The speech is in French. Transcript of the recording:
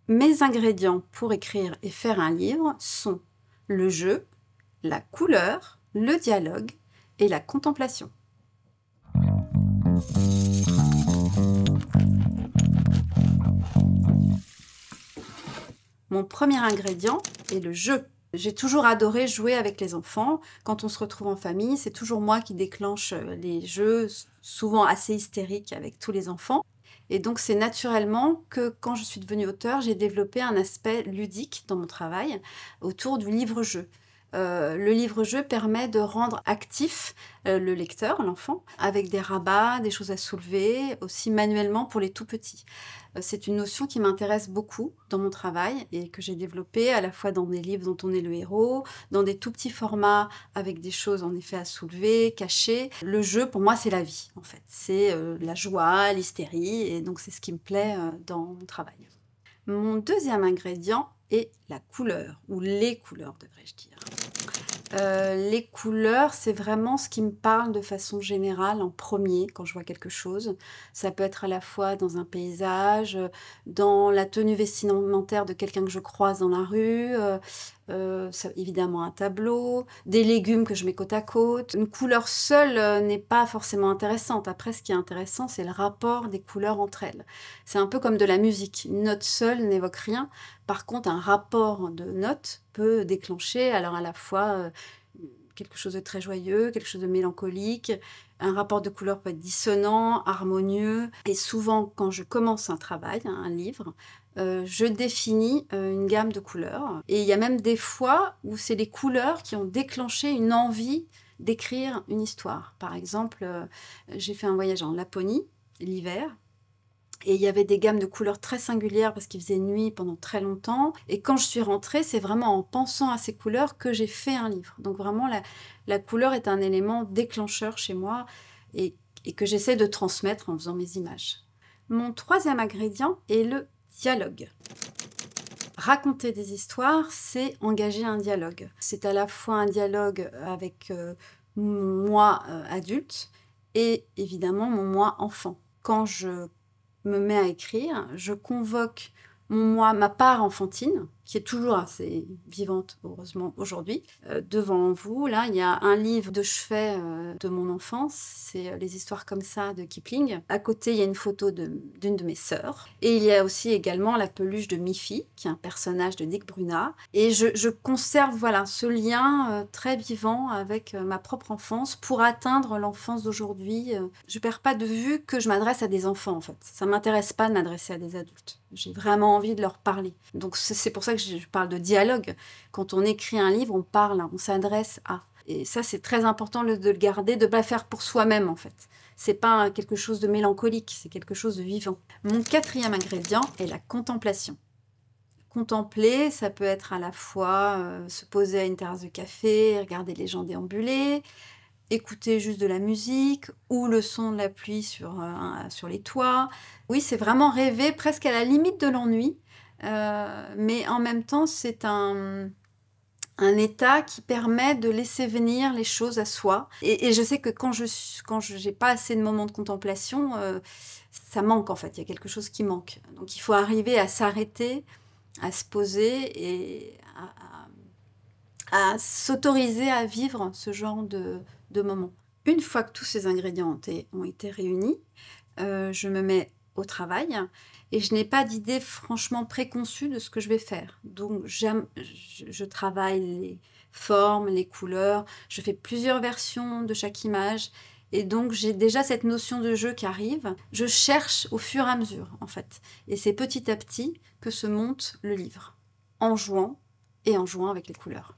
Mes ingrédients pour écrire et faire un livre sont le jeu, la couleur, le dialogue et la contemplation. Mon premier ingrédient est le jeu. J'ai toujours adoré jouer avec les enfants. Quand on se retrouve en famille, c'est toujours moi qui déclenche les jeux, souvent assez hystériques avec tous les enfants. Et donc c'est naturellement que quand je suis devenue auteure, j'ai développé un aspect ludique dans mon travail autour du livre-jeu. Le livre-jeu permet de rendre actif le lecteur, l'enfant, avec des rabats, des choses à soulever, aussi manuellement pour les tout-petits. C'est une notion qui m'intéresse beaucoup dans mon travail et que j'ai développée à la fois dans des livres dont on est le héros, dans des tout petits formats avec des choses en effet à soulever, cachées. Le jeu, pour moi, c'est la vie, en fait. C'est la joie, l'hystérie, et donc c'est ce qui me plaît dans mon travail. Mon deuxième ingrédient est la couleur, ou les couleurs, devrais-je dire. Les couleurs, c'est vraiment ce qui me parle de façon générale en premier quand je vois quelque chose. Ça peut être à la fois dans un paysage, dans la tenue vestimentaire de quelqu'un que je croise dans la rue, évidemment un tableau, des légumes que je mets côte à côte. Une couleur seule n'est pas forcément intéressante. Après, ce qui est intéressant, c'est le rapport des couleurs entre elles. C'est un peu comme de la musique. Une note seule n'évoque rien. Par contre, un rapport de notes peut déclencher alors à la fois quelque chose de très joyeux, quelque chose de mélancolique. Un rapport de couleurs peut être dissonant, harmonieux. Et souvent, quand je commence un travail, un livre, je définis une gamme de couleurs. Et il y a même des fois où c'est les couleurs qui ont déclenché une envie d'écrire une histoire. Par exemple, j'ai fait un voyage en Laponie, l'hiver, et il y avait des gammes de couleurs très singulières parce qu'il faisait nuit pendant très longtemps. Et quand je suis rentrée, c'est vraiment en pensant à ces couleurs que j'ai fait un livre. Donc vraiment, la couleur est un élément déclencheur chez moi et que j'essaie de transmettre en faisant mes images. Mon troisième ingrédient est le dialogue. Raconter des histoires, c'est engager un dialogue. C'est à la fois un dialogue avec moi adulte et évidemment mon moi enfant. Quand je me mets à écrire, je convoque ma part enfantine, qui est toujours assez vivante, heureusement, aujourd'hui. Devant vous, là, il y a un livre de chevet de mon enfance, c'est Les histoires comme ça de Kipling. À côté, il y a une photo d'une de mes sœurs. Et il y a aussi également la peluche de Miffy, qui est un personnage de Dick Bruna. Et je conserve voilà, ce lien très vivant avec ma propre enfance pour atteindre l'enfance d'aujourd'hui. Je ne perds pas de vue que je m'adresse à des enfants, en fait. Ça ne m'intéresse pas de m'adresser à des adultes. J'ai vraiment envie de leur parler. Donc c'est pour ça que je parle de dialogue. Quand on écrit un livre, on parle, on s'adresse à. Et ça, c'est très important de le garder, de ne pas faire pour soi-même, en fait. C'est pas quelque chose de mélancolique, c'est quelque chose de vivant. Mon quatrième ingrédient est la contemplation. Contempler, ça peut être à la fois se poser à une terrasse de café, regarder les gens déambuler, écouter juste de la musique ou le son de la pluie sur les toits. Oui, c'est vraiment rêver presque à la limite de l'ennui, mais en même temps, c'est un état qui permet de laisser venir les choses à soi. Et je sais que quand je n'ai pas assez de moments de contemplation, ça manque en fait, il y a quelque chose qui manque. Donc il faut arriver à s'arrêter, à se poser et à s'autoriser à vivre ce genre de moments. Une fois que tous ces ingrédients ont été réunis, je me mets au travail et je n'ai pas d'idée franchement préconçue de ce que je vais faire. Donc je travaille les formes, les couleurs, je fais plusieurs versions de chaque image et donc j'ai déjà cette notion de jeu qui arrive. Je cherche au fur et à mesure en fait et c'est petit à petit que se monte le livre en jouant avec les couleurs.